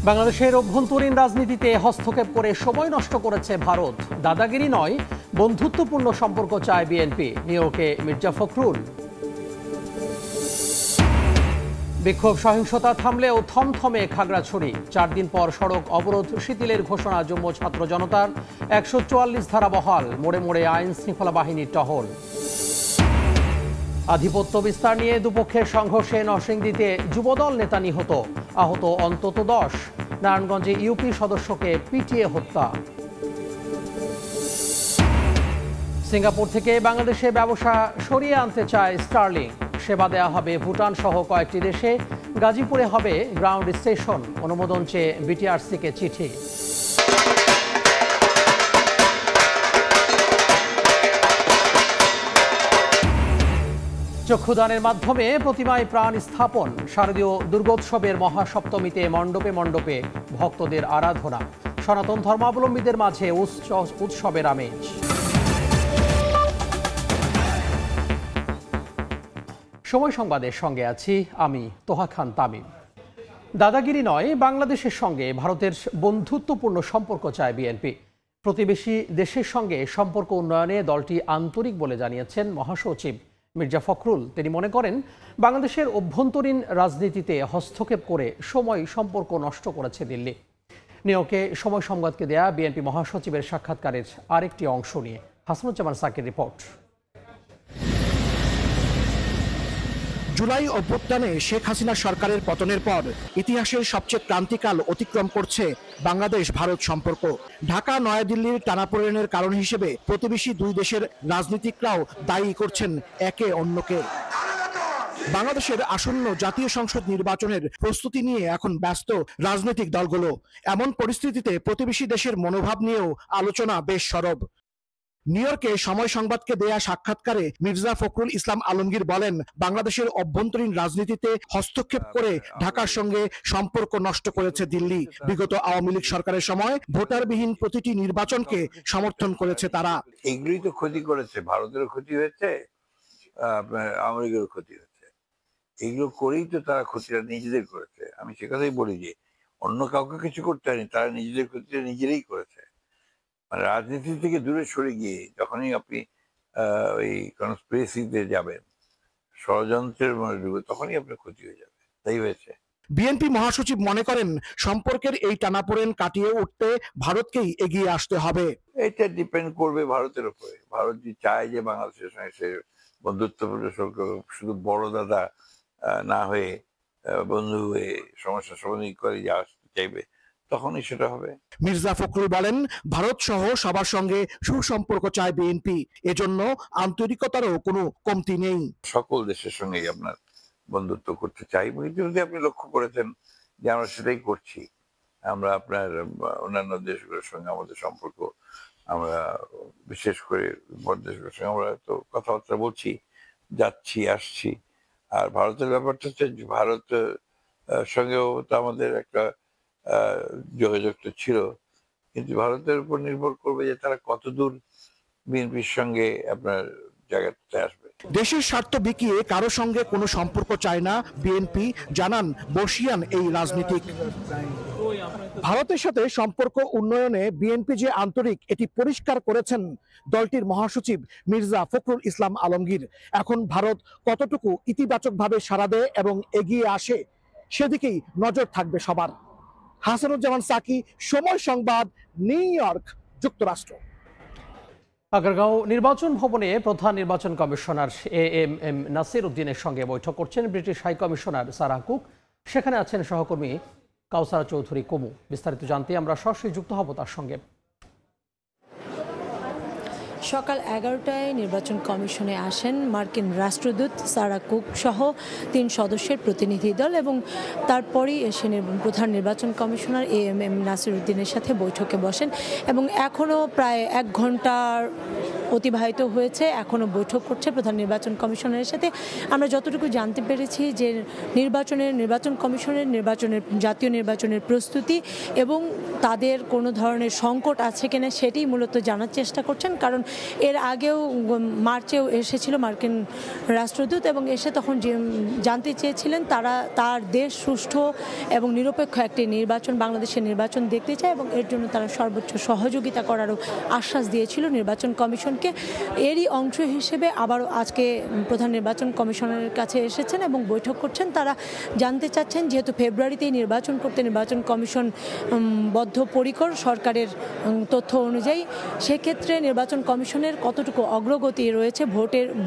বাংলাদেশের অভ্যন্তরীণ রাজনীতিতে হস্তক্ষেপ করে সময় নষ্ট করেছে ভারত। দাদাগিরি নয়, বন্ধুত্বপূর্ণ সম্পর্ক চায় বিএনপি। নিউ ইয়র্কে মির্জা ফখরুল। বিক্ষোভ সহিংসতা থামলেও থমথমে খাগড়াছড়ি। 4 দিন পর সড়ক অবরোধ শিথিলের ঘোষণা যুগ্ম ছাত্র জনতার। 144 ধারা বহাল, মোড়ে মোড়ে আইন শৃঙ্খলা বাহিনীর টহল। আধিপত্য বিস্তার নিয়ে দুপক্ষের সংঘর্ষে নরসিংদীতে যুবদল নেতা নিহত, আহত অন্তত 10। নারায়ণগঞ্জে ইউপি সদস্যকে পিটিয়ে হত্যা। সিঙ্গাপুর থেকে বাংলাদেশে ব্যবসা সরিয়ে আনতে চায় স্টার্লিং। সেবা দেওয়া হবে ভুটান সহ কয়েকটি দেশে। গাজীপুরে হবে গ্রাউন্ড স্টেশন। অনুমোদন চেয়ে বিটিআরসিকে চিঠি। চক্ষুদানের মাধ্যমে প্রতিমায় প্রাণ স্থাপন। শারদীয় দুর্গোৎসবের মহাসপ্তমীতে মণ্ডপে মণ্ডপে ভক্তদের আরাধনা। সনাতন ধর্মাবলম্বীদের মাঝে উৎসবের আমেজ। সময় সংবাদের সঙ্গে আছি আমি তোহা খান তামিম। দাদাগিরি নয়, বাংলাদেশের সঙ্গে ভারতের বন্ধুত্বপূর্ণ সম্পর্ক চায় বিএনপি। প্রতিবেশী দেশের সঙ্গে সম্পর্ক উন্নয়নে দলটি আন্তরিক বলে জানিয়েছেন মহাসচিব মির্জা ফখরুল। তিনি মনে করেন, বাংলাদেশের অভ্যন্তরীণ রাজনীতিতে হস্তক্ষেপ করে সম্পর্ক নষ্ট করেছে দিল্লি। নিউ ইয়র্কে সময় সংবাদকে দেয়া বিএনপি মহাসচিবের সাক্ষাৎকারের আরেকটি অংশ নিয়ে হাসানুজ্জামান সাকির রিপোর্ট। জুলাই অভ্যুত্থানে শেখ হাসিনা সরকারের পতনের পর ইতিহাসের সবচেয়ে ক্রান্তিকাল অতিক্রম করছে বাংলাদেশ ভারত সম্পর্ক। ঢাকা নয়াদিল্লির টানাপোড়েনের কারণ হিসেবে প্রতিবেশী দুই দেশের রাজনীতিকরাও দায়ী করছেন একে অন্যকে। বাংলাদেশের আসন্ন জাতীয় সংসদ নির্বাচনের প্রস্তুতি নিয়ে এখন ব্যস্ত রাজনৈতিক দলগুলো। এমন পরিস্থিতিতে প্রতিবেশী দেশের মনোভাব নিয়েও আলোচনা বেশ সরব। নিউ ইয়র্কে সময় সংবাদকে দেয়া সাক্ষাৎকারে মির্জা ফখরুল ইসলাম আলমগীর বলেন, বাংলাদেশের অভ্যন্তরীণ রাজনীতিতে হস্তক্ষেপ করে ঢাকার সঙ্গে সম্পর্ক নষ্ট করেছে দিল্লি। বিগত আওয়ামী লীগ সরকারের সময় ভোটারবিহীন প্রতিটি নির্বাচনকে সমর্থন করেছে তারা। এগুলোই তো ক্ষতি করেছে, ভারতেরও ক্ষতি হয়েছে, আওয়ামী লীগেরও ক্ষতি হয়েছে। এগুলো করেই তো তারা ক্ষতিটা নিজেদের করেছে। আমি সে কথাই বলি যে অন্য কাউকে কিছু করতে হয়নি, তারা নিজেদের ক্ষতিটা নিজেরাই করেছে। মানে রাজনীতি থেকে দূরে সরে গিয়ে যখনই আপনি ওই কনস্পিরেসিতে যাবেন, ষড়যন্ত্রের মনে ঢুকবে, তখনই আপনার ক্ষতি হয়ে যাবে। তাই হয়েছে। বিএনপি মহাসচিব মনে করেন, সম্পর্কের এই টানাপোড়েন কাটিয়ে উঠতে ভারতকেই এগিয়ে আসতে হবে। এটা ডিপেন্ড করবে ভারতের উপরে। ভারত যদি চায় যে বাংলাদেশের সঙ্গে সে বন্ধুত্বপূর্ণ শুধু বড় দাদা না হয়ে বন্ধু হয়ে সমস্যা সমাধান করে যে আসতে চাইবে, তখনই সেটা হবে। মির্জা ফখরুল বলেন, ভারত সহ সবার সঙ্গে সুসম্পর্ক চায় বিএনপি, এজন্য আন্তরিকতারও কোনো কমতি নেই। সকল দেশের সঙ্গেই আপনার বন্ধুত্ব করতে চাই। যদি আপনি লক্ষ্য করেছেন যে আমরা সেটাই করছি। আমরা আপনার অন্যান্য দেশগুলোর সঙ্গে আমাদের সম্পর্ক, আমরা বিশেষ করে দেশগুলোর সঙ্গে আমরা তো কথাবার্তা বলছি, যাচ্ছি আসছি। আর ভারতের ব্যাপারটা হচ্ছে, ভারত সঙ্গেও তো আমাদের একটা যোগাযোগটা ছিল, কিন্তু ভারতের উপর নির্ভর করবে যে তারা কতদূর বিএনপির সঙ্গে আপনার জায়গাতে আসবে। দেশের স্বার্থ বিকিয়ে কারো সঙ্গে কোনো সম্পর্ক চায় না বিএনপি, জানান বর্ষিয়ান এই রাজনীতিক। ভারতের সাথে সম্পর্ক উন্নয়নে বিএনপি যে আন্তরিক, এটি পরিষ্কার করেছেন দলটির মহাসচিব মির্জা ফখরুল ইসলাম আলমগীর। এখন ভারত কতটুকু ইতিবাচকভাবে সাড়া দেয় এবং এগিয়ে আসে, সেদিকেই নজর থাকবে সবার। হাসানুজ্জামান সাকি, সময় সংবাদ, নিউ ইয়র্ক, যুক্তরাষ্ট্র। আগারগাঁও নির্বাচন ভবনে প্রধান নির্বাচন কমিশনার এএমএম নাসির উদ্দিনের সঙ্গে বৈঠক করছেন British high commissioner Sarah Cook. সেখানে আছেন সহকর্মী কাউসারা চৌধুরী কুমু। বিস্তারিত জানতে আমরা সরাসরি যুক্ত হব তার সঙ্গে। সকাল 11টায় নির্বাচন কমিশনে আসেন মার্কিন রাষ্ট্রদূত সারাহ কুক সহ 3 সদস্যের প্রতিনিধি দল এবং তারপরই এসে প্রধান নির্বাচন কমিশনার এএমএম নাসির উদ্দিনের সাথে বৈঠকে বসেন এবং এখনও প্রায় 1 ঘন্টার অতিবাহিত হয়েছে, এখনও বৈঠক করছে প্রধান নির্বাচন কমিশনারের সাথে। আমরা যতটুকু জানতে পেরেছি যে নির্বাচন কমিশনের জাতীয় নির্বাচনের প্রস্তুতি এবং তাদের কোনো ধরনের সংকট আছে কিনা সেটাই মূলত জানার চেষ্টা করছেন। কারণ এর আগেও মার্চেও এসেছিল মার্কিন রাষ্ট্রদূত এবং এসে তখন জানতে চেয়েছিলেন তার দেশ সুষ্ঠু এবং নিরপেক্ষ একটি বাংলাদেশের নির্বাচন দেখতে চায় এবং এর জন্য তারা সর্বোচ্চ সহযোগিতা করারও আশ্বাস দিয়েছিল নির্বাচন কমিশনকে। এরই অংশ হিসেবে আবারও আজকে প্রধান নির্বাচন কমিশনারের কাছে এসেছেন এবং বৈঠক করছেন। তারা জানতে চাচ্ছেন, যেহেতু ফেব্রুয়ারিতেই নির্বাচন করতে নির্বাচন কমিশন বদ্ধপরিকর সরকারের তথ্য অনুযায়ী, সেক্ষেত্রে নির্বাচন কমিশনের কতটুকু অগ্রগতি রয়েছে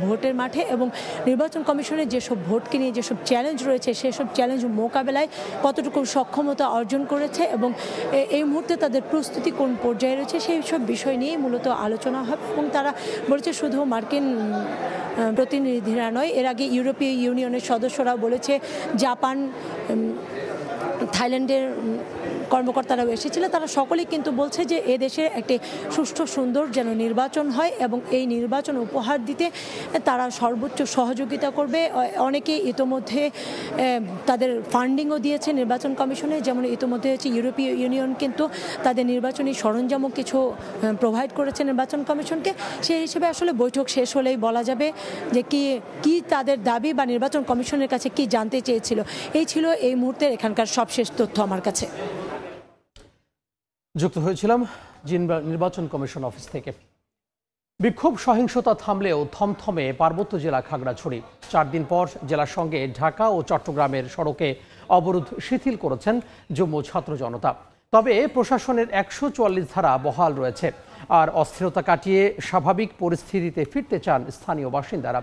ভোটের মাঠে এবং নির্বাচন কমিশনের যেসব ভোটকে নিয়ে যেসব চ্যালেঞ্জ রয়েছে সেসব চ্যালেঞ্জ মোকাবেলায় কতটুকু সক্ষমতা অর্জন করেছে এবং এই মুহূর্তে তাদের প্রস্তুতি কোন পর্যায়ে রয়েছে সেই সব বিষয় নিয়েই মূলত আলোচনা হবে। এবং তারা বলেছে শুধু মার্কিন প্রতিনিধিরা নয়, এর আগে ইউরোপীয় ইউনিয়নের সদস্যরাও বলেছে, জাপান, থাইল্যান্ডের কর্মকর্তারাও এসেছিল। তারা সকলেই কিন্তু বলছে যে এ দেশের একটি সুষ্ঠু সুন্দর যেন নির্বাচন হয় এবং এই নির্বাচন উপহার দিতে তারা সর্বোচ্চ সহযোগিতা করবে। অনেকে ইতোমধ্যে তাদের ফান্ডিংও দিয়েছে নির্বাচন কমিশনে, যেমন ইতোমধ্যে হচ্ছে ইউরোপীয় ইউনিয়ন কিন্তু তাদের নির্বাচনী সরঞ্জামও কিছু প্রোভাইড করেছে নির্বাচন কমিশনকে। সেই হিসেবে আসলে বৈঠক শেষ হলেই বলা যাবে যে কি তাদের দাবি বা নির্বাচন কমিশনের কাছে কি জানতে চেয়েছিল। এই ছিল এই মুহূর্তের এখানকার সবশেষ তথ্য আমার কাছে। যুক্ত হয়েছিলাম নির্বাচন কমিশন অফিস থেকে। বিক্ষোভ সহিংসতা থামলেও থমথমে পার্বত্য জেলা খাগড়াছড়ি। 4 দিন পর জেলার সঙ্গে ঢাকা ও চট্টগ্রামের সড়কে অবরোধ শিথিল করেছেন জম্মু ছাত্র জনতা। তবে প্রশাসনের 144 ধারা বহাল রয়েছে আর অস্থিরতা কাটিয়ে স্বাভাবিক পরিস্থিতিতে ফিরতে চান স্থানীয় বাসিন্দারা।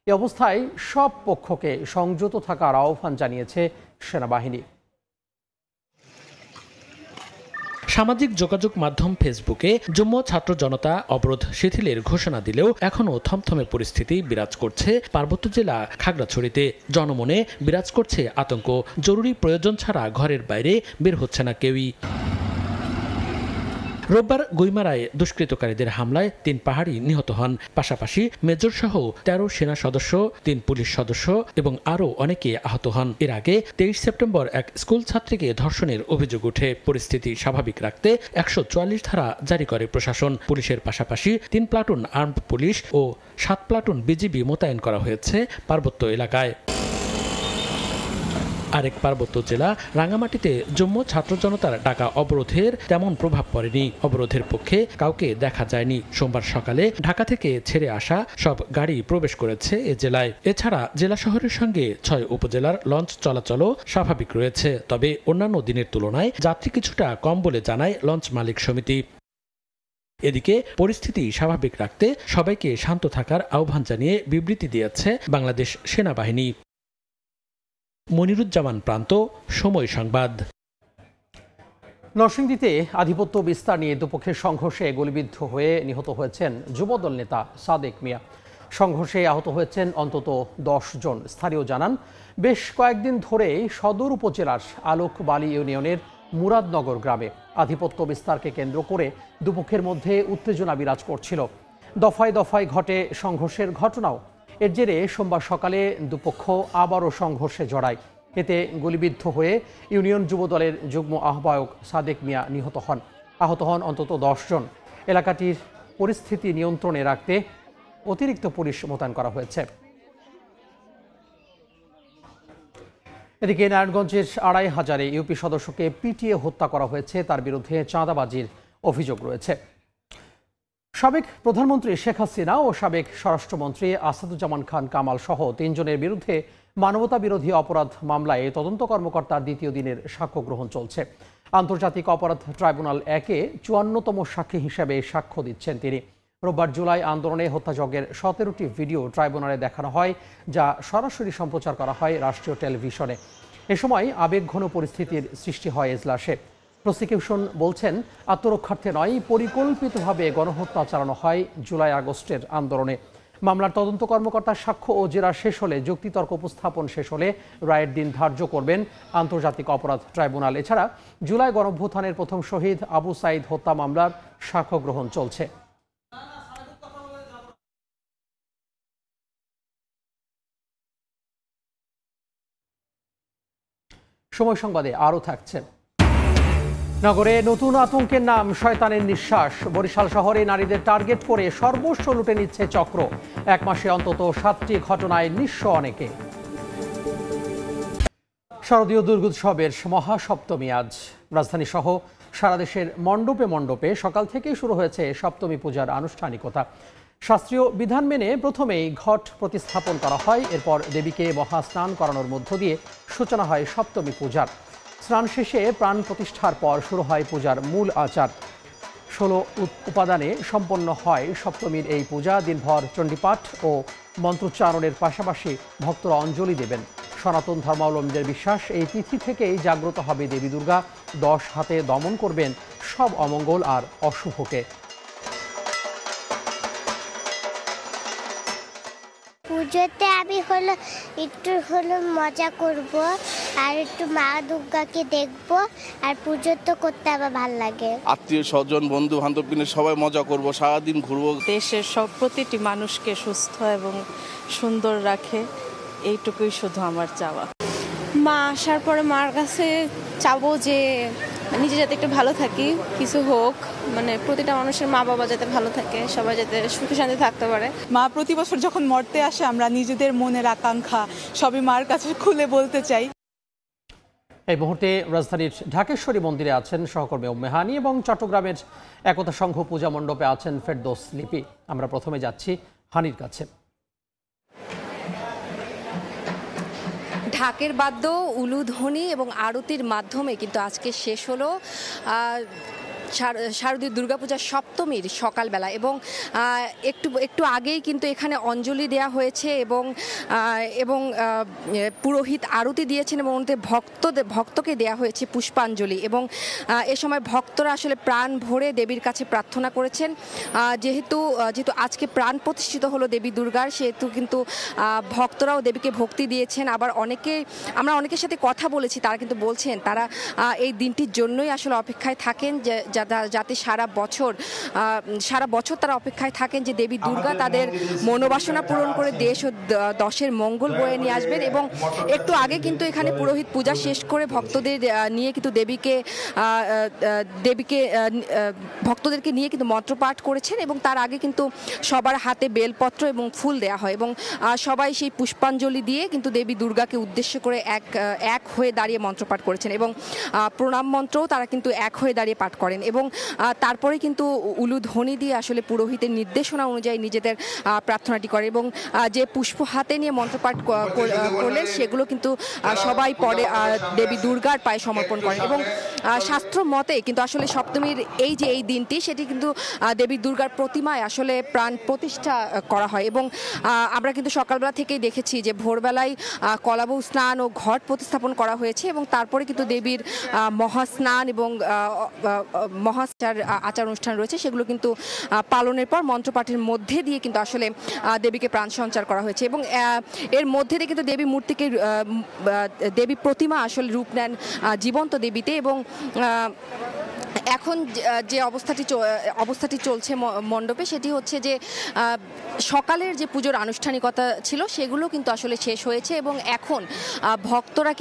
এ অবস্থায় সব পক্ষকে সংযত থাকার আহ্বান জানিয়েছে সেনাবাহিনী। সামাজিক যোগাযোগ মাধ্যম ফেসবুকে জম্মু ছাত্র জনতা অবরোধ শিথিলের ঘোষণা দিলেও এখনও থমথমে পরিস্থিতি বিরাজ করছে পার্বত্য জেলা খাগড়াছড়িতে। জনমনে বিরাজ করছে আতঙ্ক। জরুরি প্রয়োজন ছাড়া ঘরের বাইরে বের হচ্ছে না কেউই। রোববার গুইমারায় দুষ্কৃতকারীদের হামলায় 3 পাহাড়ি নিহত হন। পাশাপাশি মেজর সহ 13 সেনা সদস্য, 3 পুলিশ সদস্য এবং আরও অনেকে আহত হন। এর আগে 23 সেপ্টেম্বর এক স্কুল ছাত্রীকে ধর্ষণের অভিযোগ ওঠে। পরিস্থিতি স্বাভাবিক রাখতে 144 ধারা জারি করে প্রশাসন। পুলিশের পাশাপাশি 3 প্লাটুন আর্মড পুলিশ ও 7 প্লাটুন বিজিবি মোতায়েন করা হয়েছে পার্বত্য এলাকায়। আরেক পার্বত্য জেলা রাঙ্গামাটিতে জম্মু ছাত্র জনতার ডাকা অবরোধের তেমন প্রভাব পড়েনি। অবরোধের পক্ষে কাউকে দেখা যায়নি। সোমবার সকালে ঢাকা থেকে ছেড়ে আসা সব গাড়ি প্রবেশ করেছে এ জেলায়। এছাড়া জেলা শহরের সঙ্গে 6 উপজেলার লঞ্চ চলাচলও স্বাভাবিক রয়েছে। তবে অন্যান্য দিনের তুলনায় যাত্রী কিছুটা কম বলে জানায় লঞ্চ মালিক সমিতি। এদিকে পরিস্থিতি স্বাভাবিক রাখতে সবাইকে শান্ত থাকার আহ্বান জানিয়ে বিবৃতি দিয়েছে বাংলাদেশ সেনাবাহিনী। মনিরুজ্জামান প্রান্ত, সময় সংবাদ। নরসিংদীতে আধিপত্য বিস্তার নিয়ে দুপক্ষের সংঘর্ষে গুলিবিদ্ধ হয়ে নিহত হয়েছেন যুবদল নেতা সাদেক মিয়া। সংঘর্ষে আহত হয়েছেন অন্তত 10 জন। স্থানীয় জানান, বেশ কয়েকদিন ধরেই সদর উপজেলার আলোকবালি ইউনিয়নের মুরাদনগর গ্রামে আধিপত্য বিস্তারকে কেন্দ্র করে দুপক্ষের মধ্যে উত্তেজনা বিরাজ করছিল। দফায় দফায় ঘটে সংঘর্ষের ঘটনাও। এর জেরে সোমবার সকালে দুপক্ষ আবারও সংঘর্ষে জড়ায়। এতে গুলিবিদ্ধ হয়ে ইউনিয়ন যুবদলের যুগ্ম আহ্বায়ক সাদেক মিয়া নিহত হন। আহত হন অন্তত 10 জন। এলাকাটির পরিস্থিতি নিয়ন্ত্রণে রাখতে অতিরিক্ত পুলিশ মোতায়েন করা হয়েছে। এদিকে নারায়ণগঞ্জের 2500 ইউপি সদস্যকে পিটিয়ে হত্যা করা হয়েছে। তার বিরুদ্ধে চাঁদাবাজির অভিযোগ রয়েছে। সাবেক প্রধানমন্ত্রী শেখ হাসিনা ও সাবেক স্বরাষ্ট্রমন্ত্রী আসাদুজ্জামান খান কামাল সহ 3 জনের বিরুদ্ধে মানবতা বিরোধী অপরাধ মামলায় তদন্ত কর্মকর্তার দ্বিতীয় দিনের সাক্ষ্য গ্রহণ চলছে। আন্তর্জাতিক অপরাধ ট্রাইব্যুনাল 1-এ 54তম সাক্ষী হিসেবে সাক্ষ্য দিচ্ছেন তিনি। রোববার জুলাই আন্দোলনে হত্যাযজ্ঞের 17টি ভিডিও ট্রাইব্যুনালে দেখানো হয়, যা সরাসরি সম্প্রচার করা হয় রাষ্ট্রীয় টেলিভিশনে। এ সময় আবেগঘন পরিস্থিতির সৃষ্টি হয় এজলাসে। প্রসিকিউশন বলছেন, আত্মরক্ষার্থে নয়, পরিকল্পিতভাবে গণহত্যা চালানো হয় জুলাই আগস্টের আন্দোলনে। মামলার তদন্ত কর্মকর্তার সাক্ষ্য ও জেরা শেষ হলে যুক্তিতর্ক উপস্থাপন শেষ হলে রায়ের দিন ধার্য করবেন আন্তর্জাতিক অপরাধ ট্রাইব্যুনাল। এছাড়া জুলাই গণঅভ্যুত্থানের প্রথম শহীদ আবু সাইদ হত্যা মামলার সাক্ষ্য গ্রহণ চলছে। সময় সংবাদে আরও থাকছে। নগরে নতুন আতঙ্কের নাম শয়তানের নিঃশ্বাস। বরিশাল শহরে নারীদের টার্গেট করে সর্বস্ব লুটে নিচ্ছে চক্র। এক মাসে অন্তত 7টি ঘটনায় নিঃস্ব অনেকে। শারদীয় দুর্গোৎসবের মহাসপ্তমী আজ। রাজধানী সহ সারা দেশের মণ্ডপে মণ্ডপে সকাল থেকেই শুরু হয়েছে সপ্তমী পূজার আনুষ্ঠানিকতা। শাস্ত্রীয় বিধান মেনে প্রথমেই ঘট প্রতিস্থাপন করা হয়, এরপর দেবীকে মহাস্নান করানোর মধ্য দিয়ে সূচনা হয় সপ্তমী পূজার। স্নান শেষে প্রাণ প্রতিষ্ঠার পর শুরু হয় পূজার মূল আচার। 16 উপাদানে সম্পন্ন হয় সপ্তমীর এই পূজা। দিনভর চণ্ডীপাঠ ও মন্ত্রোচ্চারণের পাশাপাশি ভক্তরা অঞ্জলি দেবেন। সনাতন ধর্মাবলম্বীদের বিশ্বাস, এই তিথি থেকেই জাগ্রত হবে দেবী দুর্গা। 10 হাতে দমন করবেন সব অমঙ্গল আর অশুভকে। পুজোতে আমি একটু মজা করব, আর একটু মা দুর্গাকে দেখব, আর পুজো তো করতে আমার ভালো লাগে। আত্মীয় স্বজন বন্ধু বান্ধব নিয়ে সবাই মজা করব, সারাদিন ঘুরবো। দেশের সব প্রতিটি মানুষকে সুস্থ এবং সুন্দর রাখে, এইটুকুই শুধু আমার চাওয়া। মা আসার পরে মার কাছে চাবো যে নিজে যাতে একটু ভালো থাকি, কিছু হোক, মানে প্রতিটা মানুষের মা বাবা যাতে ভালো থাকে, সবাই যাতে সুখে শান্তি থাকতে পারে। মা প্রতি বছর যখন মরতে আসে, আমরা নিজেদের মনের আকাঙ্ক্ষা সবই মার কাছে খুলে বলতে চাই। এই মুহূর্তে রাজধানীর ঢাকেশ্বরী মন্দিরে আছেন সহকর্মী উম্মে হানি এবং চট্টগ্রামের একতা সংঘ পূজা মণ্ডপে আছেন ফেরদৌস লিপি। আমরা প্রথমে যাচ্ছি হানির কাছে। ঢাকের বাদ্য, উলুধ্বনি এবং আরতির মাধ্যমে কিন্তু আজকে শেষ হলো শারদীয় দুর্গাপূজার সপ্তমীর সকালবেলা। এবং একটু আগেই কিন্তু এখানে অঞ্জলি দেয়া হয়েছে এবং পুরোহিত আরতি দিয়েছেন এবং ভক্তকে দেয়া হয়েছে পুষ্পাঞ্জলি। এবং এ সময় ভক্তরা আসলে প্রাণ ভরে দেবীর কাছে প্রার্থনা করেছেন। যেহেতু আজকে প্রাণ প্রতিষ্ঠিত হলো দেবী দুর্গার, সেহেতু কিন্তু ভক্তরাও দেবীকে ভক্তি দিয়েছেন। আবার আমরা অনেকের সাথে কথা বলেছি, তারা কিন্তু বলছেন তারা এই দিনটির জন্যই আসলে অপেক্ষায় থাকেন, যাতে সারা বছর তারা অপেক্ষায় থাকেন যে দেবী দুর্গা তাদের মনোবাসনা পূরণ করে দেশ ও দশের মঙ্গল বয়ে নিয়ে আসবেন। এবং একটু আগে কিন্তু এখানে পুরোহিত পূজা শেষ করে ভক্তদের নিয়ে কিন্তু ভক্তদেরকে নিয়ে কিন্তু মন্ত্রপাঠ করেছেন। এবং তার আগে কিন্তু সবার হাতে বেলপত্র এবং ফুল দেয়া হয় এবং সবাই সেই পুষ্পাঞ্জলি দিয়ে কিন্তু দেবী দুর্গাকে উদ্দেশ্য করে এক হয়ে দাঁড়িয়ে মন্ত্রপাঠ করেছেন এবং প্রণাম মন্ত্রও তারা কিন্তু এক হয়ে দাঁড়িয়ে পাঠ করেন। এবং তারপরে কিন্তু উলুধ্বনি দিয়ে আসলে পুরোহিতের নির্দেশনা অনুযায়ী নিজেদের প্রার্থনাটি করে এবং যে পুষ্প হাতে নিয়ে মন্ত্রপাঠ করলেন সেগুলো কিন্তু সবাই পরে দেবী দুর্গার পায়ে সমর্পণ করেন। এবং শাস্ত্র মতে কিন্তু আসলে সপ্তমীর এই দিনটি, সেটি কিন্তু দেবী দুর্গার প্রতিমায় আসলে প্রাণ প্রতিষ্ঠা করা হয়। এবং আমরা কিন্তু সকালবেলা থেকেই দেখেছি যে ভোরবেলায় কলাবউ স্নান ও ঘট প্রতিস্থাপন করা হয়েছে এবং তারপরে কিন্তু দেবীর মহাস্নান এবং আচার অনুষ্ঠান রয়েছে, সেগুলো কিন্তু পালনের পর মন্ত্রপাঠের মধ্যে দিয়ে কিন্তু আসলে দেবীকে প্রাণ সঞ্চার করা হয়েছে। এবং এর মধ্যে দিয়ে কিন্তু দেবী প্রতিমা আসলে রূপ নেন জীবন্ত দেবীতে। এবং এখন যে অবস্থাটি চলছে মণ্ডপে, সেটি হচ্ছে যে সকালের যে পুজোর আনুষ্ঠানিকতা ছিল সেগুলো কিন্তু আসলে শেষ হয়েছে এবং এখন ভক্তরা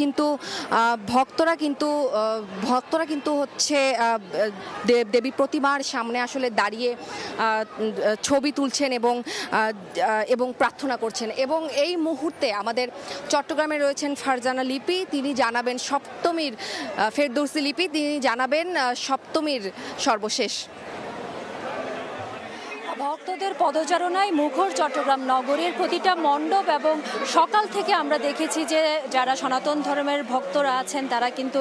কিন্তু হচ্ছে দেবী প্রতিমার সামনে আসলে দাঁড়িয়ে ছবি তুলছেন এবং প্রার্থনা করছেন। এবং এই মুহূর্তে আমাদের চট্টগ্রামে রয়েছেন ফারজানা লিপি, তিনি জানাবেন সপ্তমীর, ফেরদৌসী লিপি, তিনি জানাবেন সপ্তমীর সর্বশেষ। ভক্তদের পদচারণায় মুখর চট্টগ্রাম নগরীর প্রতিটা মণ্ডপ এবং সকাল থেকে আমরা দেখেছি যে যারা সনাতন ধর্মের ভক্তরা আছেন তারা কিন্তু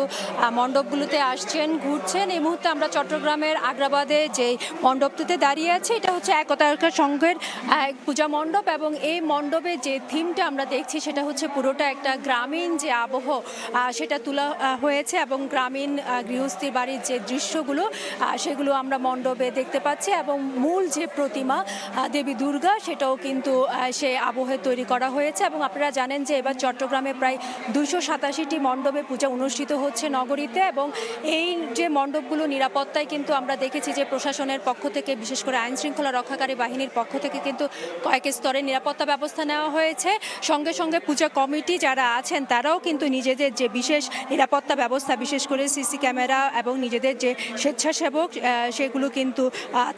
মণ্ডপগুলোতে আসছেন, ঘুরছেন। এই মুহূর্তে আমরা চট্টগ্রামের আগ্রাবাদে যে মণ্ডপটিতে দাঁড়িয়ে আছি, এটা হচ্ছে একতা সংঘের পূজা মণ্ডপ এবং এই মণ্ডপে যে থিমটা আমরা দেখছি সেটা হচ্ছে পুরোটা একটা গ্রামীণ যে আবহ সেটা তোলা হয়েছে এবং গ্রামীণ গৃহস্থী বাড়ির যে দৃশ্যগুলো সেগুলো আমরা মণ্ডপে দেখতে পাচ্ছি। এবং মূল যে প্রতিমা দেবী দুর্গা, সেটাও কিন্তু সে আবহে তৈরি করা হয়েছে। এবং আপনারা জানেন যে এবার চট্টগ্রামে প্রায় 287টি মণ্ডপে পূজা অনুষ্ঠিত হচ্ছে নগরীতে। এবং এই যে মণ্ডপগুলো নিরাপত্তায় কিন্তু আমরা দেখেছি যে প্রশাসনের পক্ষ থেকে, বিশেষ করে আইন শৃঙ্খলা রক্ষাকারী বাহিনীর পক্ষ থেকে কিন্তু কয়েক স্তরে নিরাপত্তা ব্যবস্থা নেওয়া হয়েছে। সঙ্গে সঙ্গে পূজা কমিটি যারা আছেন তারাও কিন্তু নিজেদের যে বিশেষ নিরাপত্তা ব্যবস্থা, বিশেষ করে সিসি ক্যামেরা এবং নিজেদের যে স্বেচ্ছাসেবক সেগুলো কিন্তু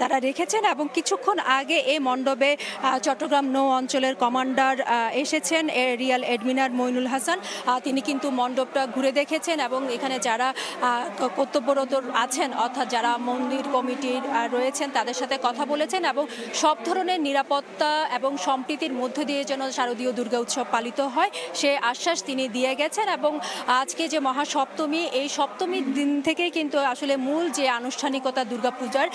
তারা রেখেছেন। এবং কিছুক্ষণ আগে এই মণ্ডপে চট্টগ্রাম নৌ অঞ্চলের কমান্ডার এসেছেন, রিয়াল এডমিনার মইনুল হাসান। তিনি কিন্তু মণ্ডপটা ঘুরে দেখেছেন এবং এখানে যারা কর্তব্যরত আছেন, অর্থাৎ যারা মন্দির কমিটির রয়েছেন তাদের সাথে কথা বলেছেন এবং সব ধরনের নিরাপত্তা এবং সম্প্রীতির মধ্য দিয়ে যেন শারদীয় দুর্গা উৎসব পালিত হয় সে আশ্বাস তিনি দিয়ে গেছেন। এবং আজকে যে মহাসপ্তমী, এই সপ্তমীর দিন থেকেই কিন্তু আসলে মূল যে আনুষ্ঠানিকতা দুর্গাপূজার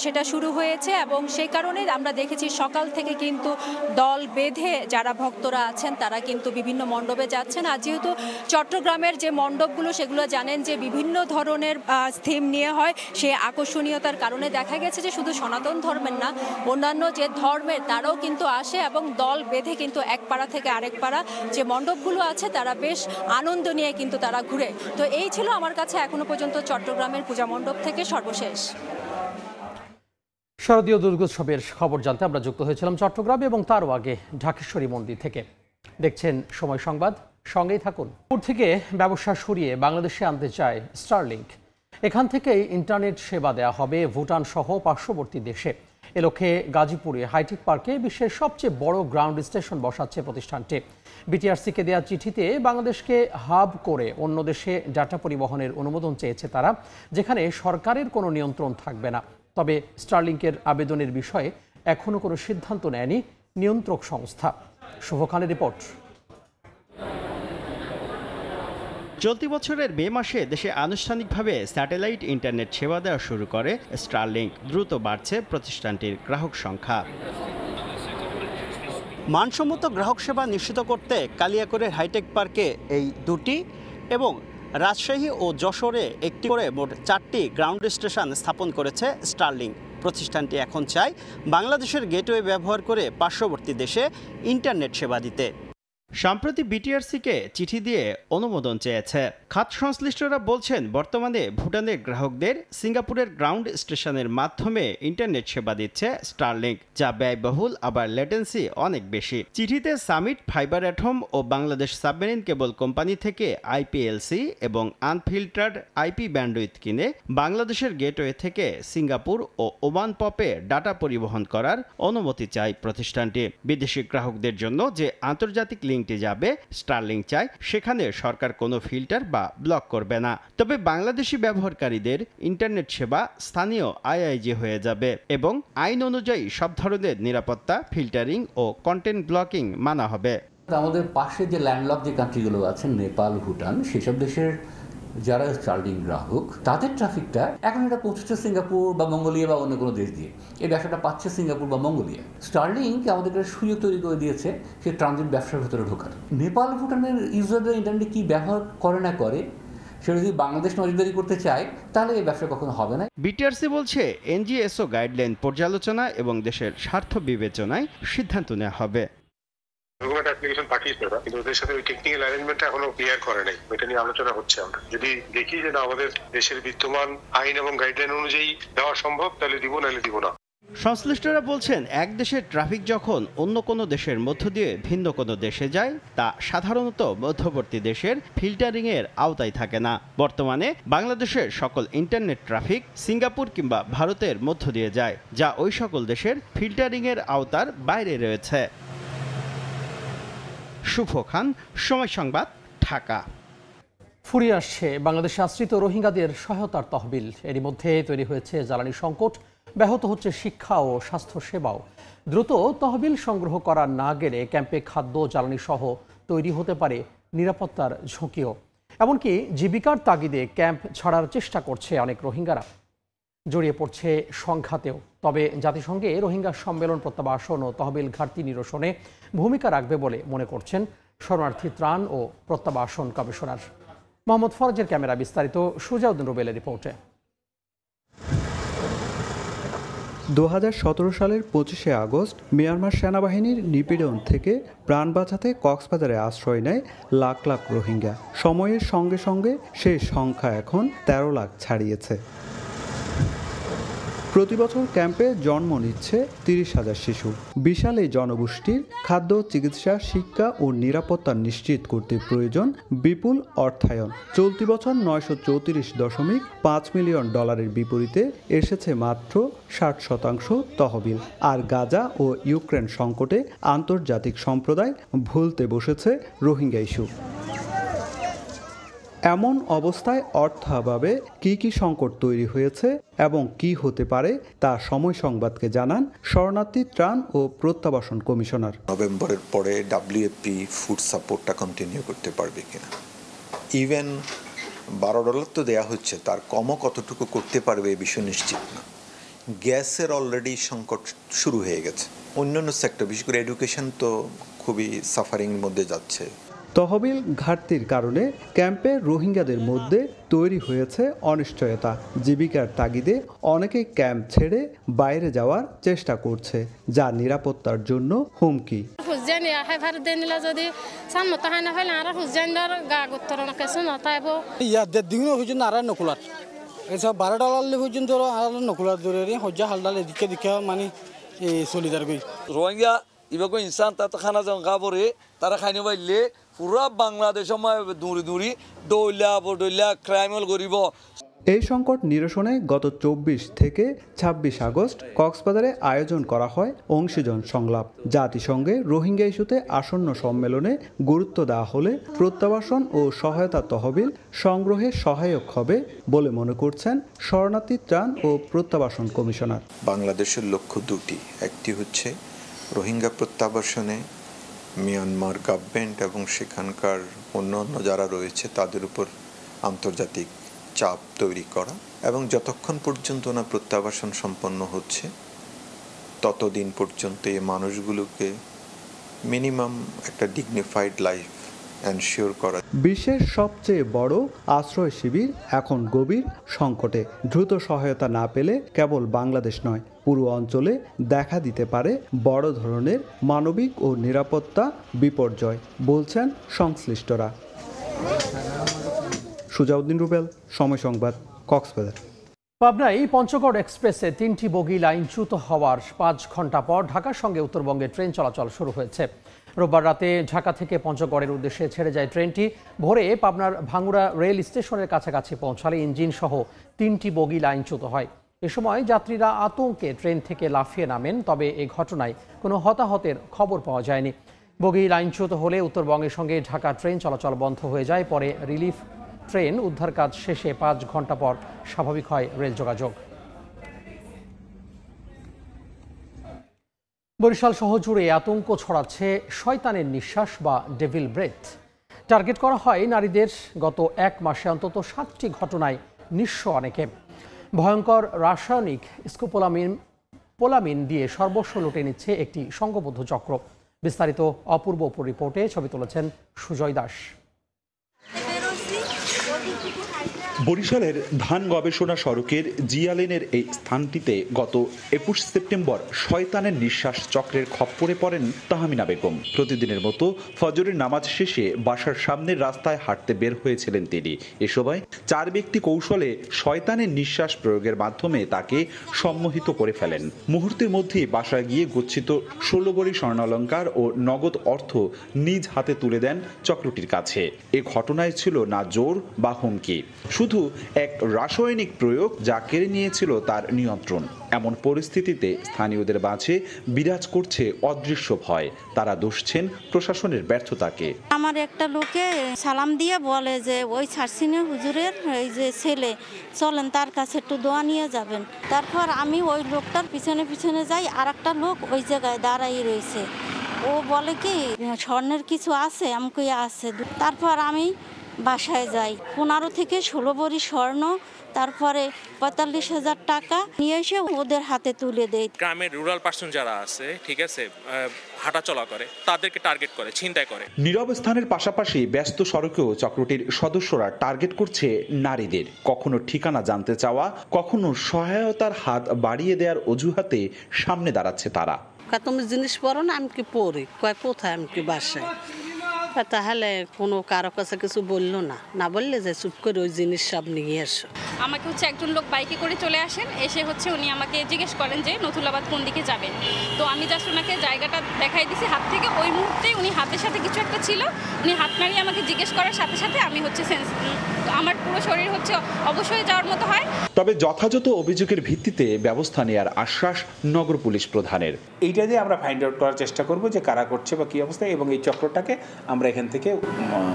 সেটা শুরু হয়েছে। এবং সেই কারণে আমরা দেখেছি সকাল থেকে কিন্তু দল বেঁধে যারা ভক্তরা আছেন তারা কিন্তু বিভিন্ন মণ্ডপে যাচ্ছেন। আর যেহেতু চট্টগ্রামের যে মণ্ডপগুলো সেগুলো জানেন যে বিভিন্ন ধরনের থিম নিয়ে হয়, সে আকর্ষণীয়তার কারণে দেখা গেছে যে শুধু সনাতন ধর্মের না, অন্যান্য যে ধর্মের তারাও কিন্তু আসে এবং দল বেঁধে কিন্তু এক পাড়া থেকে আরেক পাড়া যে মণ্ডপগুলো আছে তারা বেশ আনন্দ নিয়ে কিন্তু তারা ঘুরে। তো এই ছিল আমার কাছে এখনো পর্যন্ত চট্টগ্রামের পূজা মণ্ডপ থেকে সর্বশেষ। শারদীয় দুর্গোৎসবের খবর জানতে আমরা যুক্ত হয়েছিলাম চট্টগ্রামে এবং তারও আগে ঢাকেশ্বরী মন্দির থেকে। দেখছেন সময় সংবাদ, সঙ্গেই থাকুন। থেকে ব্যবসা সরিয়ে বাংলাদেশে আনতে চায় স্টারলিংক। এখান থেকেই ইন্টারনেট সেবা দেওয়া হবে ভুটান সহ পার্শ্ববর্তী দেশে। এ লক্ষ্যে গাজীপুরে হাইটেক পার্কে বিশ্বের সবচেয়ে বড় গ্রাউন্ড স্টেশন বসাচ্ছে প্রতিষ্ঠানটি। বিটিআরসিকে দেওয়া চিঠিতে বাংলাদেশকে হাব করে অন্য দেশে ডাটা পরিবহনের অনুমোদন চেয়েছে তারা, যেখানে সরকারের কোনো নিয়ন্ত্রণ থাকবে না। তবে স্টারলিংকের আবেদনের বিষয়ে এখনও কোনো সিদ্ধান্ত নেয়নি নিয়ন্ত্রক সংস্থা। শুভ খানের রিপোর্ট। চলতি বছরের মে মাসে দেশে আনুষ্ঠানিকভাবে স্যাটেলাইট ইন্টারনেট সেবা দেওয়া শুরু করে স্টারলিংক। দ্রুত বাড়ছে প্রতিষ্ঠানটির গ্রাহক সংখ্যা। মানসম্মত গ্রাহক সেবা নিশ্চিত করতে কালিয়াকৈরের হাইটেক পার্কে এই দুটি এবং রাজশাহী ও যশোরে একটি করে মোট 4টি গ্রাউন্ড স্টেশন স্থাপন করেছে স্টারলিংক। প্রতিষ্ঠানটি এখন চায় বাংলাদেশের গেটওয়ে ব্যবহার করে পার্শ্ববর্তী দেশে ইন্টারনেট সেবা দিতে। সম্প্রতি বিটিআরসিকে চিঠি দিয়ে অনুমোদন চেয়েছে। খাত সংশ্লিষ্টরা বলছেন বর্তমানে ভুটানের গ্রাহকদের সিঙ্গাপুরের গ্রাউন্ড স্টেশনের মাধ্যমে ইন্টারনেট সেবা দিচ্ছে স্টারলিংক, যা ব্যয়বহুল আবার লেটেন্সি অনেক বেশি। চিঠিতে সামিট, ফাইবার অ্যাট হোম ও বাংলাদেশ সাবমেরিন কেবল কোম্পানি থেকে আইপিএলসি এবং আনফিল্টার্ড আইপি ব্যান্ডউইথ কিনে বাংলাদেশের গেটওয়ে থেকে সিঙ্গাপুর ও ওমান পপে ডাটা পরিবহন করার অনুমতি চায় প্রতিষ্ঠানটি। বিদেশি গ্রাহকদের জন্য যে আন্তর্জাতিক লিঙ্কটি যাবে স্টারলিংক চায় সেখানে সরকার কোনো ফিল্টার বা ব্লক করবে না। তবে বাংলাদেশি ব্যবহারকারীদের ইন্টারনেট সেবা স্থানীয় আইআইজি হয়ে যাবে এবং আইন অনুযায়ী সব ধরনের নিরাপত্তা, ফিল্টারিং ও কন্টেন্ট ব্লকিং মানা হবে। আমাদের পাশে যে ল্যান্ডলক যে কান্ট্রিগুলো আছে, নেপাল, ভুটান, সেসব দেশের যারা স্টারলিংক গ্রাহক তাদের ট্রাফিকটা এখন এটা পৌঁছচ্ছে সিঙ্গাপুর বা মঙ্গোলিয়া বা অন্য কোনো দেশ দিয়ে। এই ব্যবসাটা পাচ্ছে সিঙ্গাপুর বা মঙ্গোলিয়া। স্টারলিংক আমাদেরকে সুযোগ তৈরি করে দিয়েছে সে ট্রানজিট ব্যবসার ভেতরে ঢোকার। নেপাল, ভুটানের ইউজারদের ইন্টারনেট কি ব্যবহার করে না করে সেটা যদি বাংলাদেশ নজরদারি করতে চায় তাহলে এই ব্যবসা কখনো হবে না। বিটিআরসি বলছে এনজিএসও গাইডলাইন পর্যালোচনা এবং দেশের স্বার্থ বিবেচনায় সিদ্ধান্ত নেওয়া হবে। অ্যাপ্লিকেশন পাঠিয়েছে ওরা, কিন্তু ওদের সাথে ওই টেকনিক্যাল অ্যারেঞ্জমেন্টটা এখনো ক্লিয়ার করে নাই। এটা নিয়ে আলোচনা হচ্ছে। আমরা যদি দেখি যে না আমাদের দেশের বিদ্যমান আইন এবং গাইডলাইন অনুযায়ী দেওয়া সম্ভব তাহলে দিব, নাহলে দিব না। সংশ্লিষ্টরা বলছেন এক দেশের ট্রাফিক যখন অন্য কোনো দেশের মধ্য দিয়ে ভিন্ন কোনো দেশে যায় তা সাধারণত মধ্যবর্তী দেশের ফিল্টারিং এর আওতায় থাকে না। বর্তমানে বাংলাদেশের সকল ইন্টারনেট ট্রাফিক সিঙ্গাপুর কিংবা ভারতের মধ্য দিয়ে যায়, যা ওই সকল দেশের ফিল্টারিং এর আওতার বাইরে রয়েছে। শুভ খান, সময় সংবাদ, ঢাকা। ফুরিয়ে আসছে বাংলাদেশে আশ্রিত রোহিঙ্গাদের সহায়তার তহবিল। এরই মধ্যে তৈরি হয়েছে জ্বালানি সংকট, ব্যাহত হচ্ছে শিক্ষা ও স্বাস্থ্য সেবাও। দ্রুত তহবিল সংগ্রহ করা না গেলে ক্যাম্পে খাদ্য, জ্বালানি সহ তৈরি হতে পারে নিরাপত্তার ঝুঁকিও। এমনকি জীবিকার তাগিদে ক্যাম্প ছাড়ার চেষ্টা করছে অনেক রোহিঙ্গারা, জড়িয়ে পড়ছে সংঘাতেও। তবে জাতিসংঘে রোহিঙ্গা সম্মেলন প্রত্যাবাসন ও তহবিল ঘাটতি নিরসনে ভূমিকা রাখবে বলে মনে করছেন শরণার্থী ত্রাণ ও প্রত্যাবাসন কমিশনার। মোহাম্মদ ফরজের ক্যামেরা বিস্তারিত সুজাউদ্দিন রুবেলের রিপোর্টে। 2017 সালের 25শে আগস্ট মিয়ানমার সেনাবাহিনীর নিপীড়ন থেকে প্রাণ বাঁচাতে কক্সবাজারে আশ্রয় নেয় লাখ লাখ রোহিঙ্গা। সময়ের সঙ্গে সঙ্গে সেই সংখ্যা এখন 13 লাখ ছাড়িয়েছে। প্রতি বছর ক্যাম্পে জন্ম নিচ্ছে 30,000 শিশু। বিশাল এই জনগোষ্ঠীর খাদ্য, চিকিৎসা, শিক্ষা ও নিরাপত্তা নিশ্চিত করতে প্রয়োজন বিপুল অর্থায়ন। চলতি বছর $934.5 মিলিয়ন বিপরীতে এসেছে মাত্র 60% তহবিল। আর গাজা ও ইউক্রেন সংকটে আন্তর্জাতিক সম্প্রদায় ভুলতে বসেছে রোহিঙ্গা ইস্যু। এমন অবস্থায় অর্থাভাবে কি সংকট তৈরি হয়েছে এবং কি হতে পারে তা সময় সংবাদকে জানান শরণার্থী ত্রাণ ও প্রত্যাবাসন কমিশনার। নভেম্বরের পরে WFP ফুড সাপোর্টটা কন্টিনিউ করতে পারবে কিনা, ইভেন $12 তো দেয়া হচ্ছে, তার কমও কতটুকু করতে পারবে এই বিষয় নিশ্চিত না। গ্যাসের অলরেডি সংকট শুরু হয়ে গেছে। অন্যান্য সেক্টর, বিশেষ করে এডুকেশন তো খুবই সাফারিংয়ের মধ্যে যাচ্ছে। তহবিল ঘাটতির কারণে ক্যাম্পে রোহিঙ্গাদের মধ্যে তৈরি হয়েছে অনিশ্চয়তা। জীবিকার তাগিদে অনেকে ক্যাম্প ছেড়ে বাইরে যাওয়ার চেষ্টা করছে, যা নিরাপত্তার জন্য হুমকি। রোহিঙ্গা ইবাগো ইনসান তাতে খানা যাও গাবরে তারা খাইনি পাইলে পুরা বাংলাদেশ দূরি দৌলা ক্রাইমল করিব। এই সংকট নিরসনে গত 24 থেকে 26 আগস্ট কক্সবাজারে আয়োজন করা হয় অংশীজন সংলাপ। জাতিসংঘে রোহিঙ্গা ইস্যুতে আসন্ন সম্মেলনে গুরুত্ব দেওয়া হলে প্রত্যাবাসন ও সহায়তা তহবিল সংগ্রহে সহায়ক হবে বলে মনে করছেন শরণার্থী ত্রাণ ও প্রত্যাবাসন কমিশনার। বাংলাদেশের লক্ষ্য দুটি, একটি হচ্ছে রোহিঙ্গা প্রত্যাবাসনে মিয়ানমার গভর্নমেন্ট এবং সেখানকার অন্যান্য যারা রয়েছে তাদের উপর আন্তর্জাতিক চাপ তৈরি করা, এবং যতক্ষণ পর্যন্ত না প্রত্যাবাসন সম্পন্ন হচ্ছে ততদিন পর্যন্ত এই মানুষগুলোকে মিনিমাম একটা ডিগনিফাইড লাইফ এনশিওর করা। বিশ্বের সবচেয়ে বড় আশ্রয় শিবির এখন গভীর সংকটে। দ্রুত সহায়তা না পেলে কেবল বাংলাদেশ নয়, পুরো অঞ্চলে দেখা দিতে পারে বড় ধরনের মানবিক ও নিরাপত্তা বিপর্যয় বলছেন সংশ্লিষ্টরা। সুজাউদ্দিন রুবেল, সময় সংবাদ, কক্সবাজার। পাবনায় পঞ্চগড় এক্সপ্রেসে 3টি বগি লাইনচ্যুত হওয়ার 5 ঘন্টা পর ঢাকার সঙ্গে উত্তরবঙ্গে ট্রেন চলাচল শুরু হয়েছে। রোববার রাতে ঢাকা থেকে পঞ্চগড়ের উদ্দেশ্যে ছেড়ে যায় ট্রেনটি। ভোরে পাবনার ভাঙ্গুড়া রেল স্টেশনের কাছাকাছি পৌঁছালে ইঞ্জিন সহ 3টি বগি লাইনচ্যুত হয়। এ সময় যাত্রীরা আতঙ্কে ট্রেন থেকে লাফিয়ে নামেন, তবে এই ঘটনায় কোনো হতাহতের খবর পাওয়া যায়নি। বগি লাইনচ্যুত হলে উত্তরবঙ্গের সঙ্গে ঢাকা ট্রেন চলাচল বন্ধ হয়ে যায়। পরে রিলিফ ট্রেন উদ্ধার কাজ শেষে 5 ঘন্টা পর স্বাভাবিক হয় রেল যোগাযোগ। বরিশাল শহর জুড়ে আতঙ্ক ছড়াচ্ছে শয়তানের নিঃশ্বাস বা ডেভিল ব্রেথ। টার্গেট করা হয় নারীদের। গত 1 মাসে অন্তত 7টি ঘটনায় নিঃস্ব অনেকে। ভয়ঙ্কর রাসায়নিক স্কোপোলামিন দিয়ে সর্বস্ব লুটে নিচ্ছে একটি সংঘবদ্ধ চক্র। বিস্তারিত অপূর্ব রিপোর্টে ছবি তুলেছেন সুজয় দাস। বরিশালের ধান গবেষণা সড়কের জিয়ালেনের এই স্থানটিতে গত 21 সেপ্টেম্বর শয়তানের নিঃশ্বাস চক্রের খপ্পরে পড়েন তাহমিনা বেগম। প্রতিদিনের মতো ফজরের নামাজ শেষে বাসার সামনের রাস্তায় হাঁটতে বের হয়েছিলেন তিনি। এ সময় 4 ব্যক্তি কৌশলে শয়তানের নিঃশ্বাস প্রয়োগের মাধ্যমে তাকে সম্মোহিত করে ফেলেন। মুহূর্তের মধ্যেই বাসায় গিয়ে গচ্ছিত 16 ভরি স্বর্ণালংকার ও নগদ অর্থ নিজ হাতে তুলে দেন চক্রটির কাছে। এ ঘটনায় ছিল না জোর বা হুমকি, শুধু এক রাসায়নিক প্রয়োগ যা কেড়ে নিয়েছিল তার নিয়ন্ত্রণ। এমন পরিস্থিতিতে স্থানীয়দের মাঝে বিরাজ করছে অদৃশ্য ভয়। তারা দোষছেন প্রশাসনের ব্যর্থতাকে। আমার একটা লোকে সালাম দিয়ে বলে যে ওই ছাড়সিনে হুজুরের এই যে ছেলে, চলেন তার কাছে একটু দোয়া নিয়ে যাবেন। তারপর আমি ওই লোকটার পিছনে পিছনে যাই, আর একটা লোক ওই জায়গায় দাঁড়াই রয়েছে। ও বলে কি স্বর্ণের কিছু আছে, আমাকে আছে। তারপর আমি বাসায় যাই। 15 থেকে 16 ভরি স্বর্ণ, তারপরে 45,000 টাকা নিয়ে এসে ওদের হাতে তুলে দেয়। গ্রামের রুরাল পার্সন যারা আছে, ঠিক আছে, হাঁটাচলা করে, তাদেরকে টার্গেট করে, ছিনতাই করে। নীরব স্থানের পাশাপাশি ব্যস্ত সড়কেও চক্রটির সদস্যরা টার্গেট করছে নারীদের। কখনো ঠিকানা জানতে চাওয়া, কখনো সহায়তার হাত বাড়িয়ে দেওয়ার অজুহাতে সামনে দাঁড়াচ্ছে তারা। তুমি জিনিস পড়ো না, আমি কি পড়ি, কয় কোথায়, আমি কি বাসায়। তাহলে কোনো কারো কাছে কিছু বললো না বললে যে চুপ করে ওই জিনিস সব নিয়ে এসো। আমাকে একজন লোক বাইকে করে চলে আসেন, এসে উনি আমাকে জিজ্ঞেস করেন যে নথুলাবাদ কোন দিকে যাবেন। তো আমি জাস্ট ওনাকে জায়গাটা দেখাই দিছি হাত থেকে। ওই মুহূর্তে উনি হাতের সাথে কিছু একটা ছিল, উনি হাত নাড়িয়ে আমাকে জিজ্ঞেস করার সাথে সাথে আমি আমার পুরো শরীর অবশ্যই যাওয়ার মতো হয়। তবে যথাযথ অভিযোগের ভিত্তিতে ব্যবস্থা নেওয়ার আশ্বাস নগর পুলিশ প্রধানের। এইটা দিয়ে আমরা ফাইন্ড আউট করার চেষ্টা করব যে কারা করছে বা কি অবস্থা, এবং এই চক্রটাকে আমরা এখান থেকে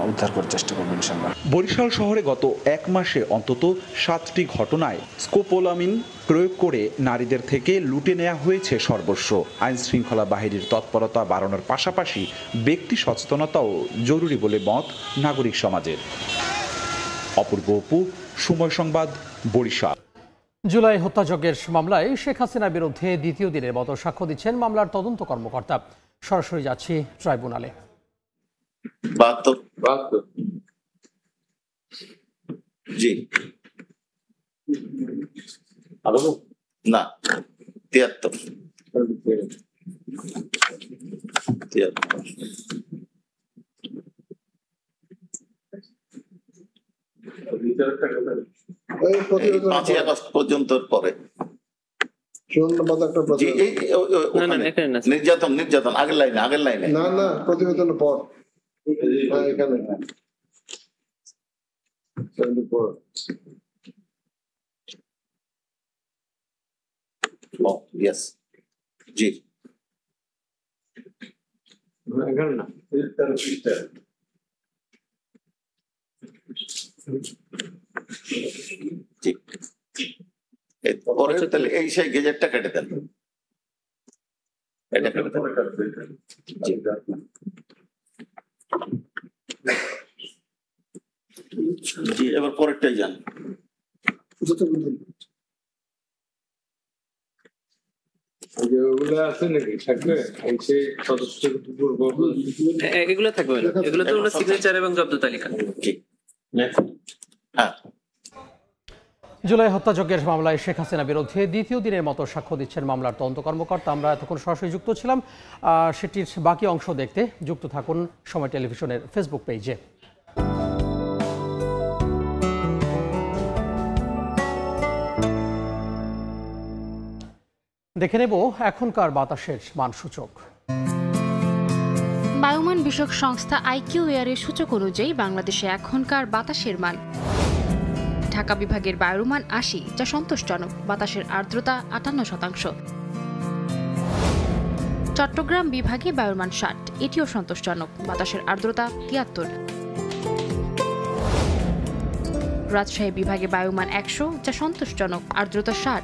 উদ্ধার করার চেষ্টা করবো ইনশাআল্লাহ। বরিশাল শহরে গত 1 মাসে অন্তত 7টি ঘটনায় স্কোপোলামিন প্রয়োগ করে নারীদের থেকে লুটে নেওয়া হয়েছে সর্বস্ব। আইন শৃঙ্খলা বাহিনীর তৎপরতা বাড়ানোর পাশাপাশি ব্যক্তি সচেতনতাও জরুরি বলে মত নাগরিক সমাজের। অপূর্ব অপু, সময় সংবাদ, বরিশাল। জুলাই হত্যাযজ্ঞের মামলায় শেখ হাসিনার বিরুদ্ধে দ্বিতীয় দিনের মতো সাক্ষ্য দিচ্ছেন মামলার তদন্ত কর্মকর্তা। সরাসরি যাচ্ছি ট্রাইব্যুনালে। জি না 73 5ই আগস্ট পর্যন্ত পরে নির্যাতন আগের লাইনে না প্রতিবেদনের পর এখানে জি পরে তাহলে এই সেই গেজেটটা কেটে দেন, এটা কেটে দেন। জি এবার পরেরটাই যান। এগুলো থাকবে না, এগুলো তো হলো সিগনেচার এবং জব্দ তালিকা। হ্যাঁ, জুলাই হত্যাযজ্ঞের মামলায় শেখ হাসিনার বিরুদ্ধে দ্বিতীয় দিনের মতো সাক্ষ্য দিচ্ছেন মামলার তদন্ত কর্মকর্তা। আমরা এতক্ষণ সরাসরি যুক্ত ছিলাম, সেটির বাকি অংশ দেখতে যুক্ত থাকুন সময় টেলিভিশনের ফেসবুক পেজে। দেখে নেব এখনকার বাতাসের মানসূচক। বায়ুমান বিষয়ক সংস্থা আইকিউ এয়ারের সূচক অনুযায়ী বাংলাদেশে এখনকার বাতাসের মান: ঢাকা বিভাগের বায়ুর মান 80, যা সন্তোষজনক, বাতাসের আর্দ্রতা 58%। চট্টগ্রাম বিভাগে বায়ুর মান 60, এটিও সন্তোষজনক, বাতাসের আর্দ্রতা 73। রাজশাহী বিভাগে বায়ুর মান 100, যা সন্তোষজনক, আর্দ্রতা 60।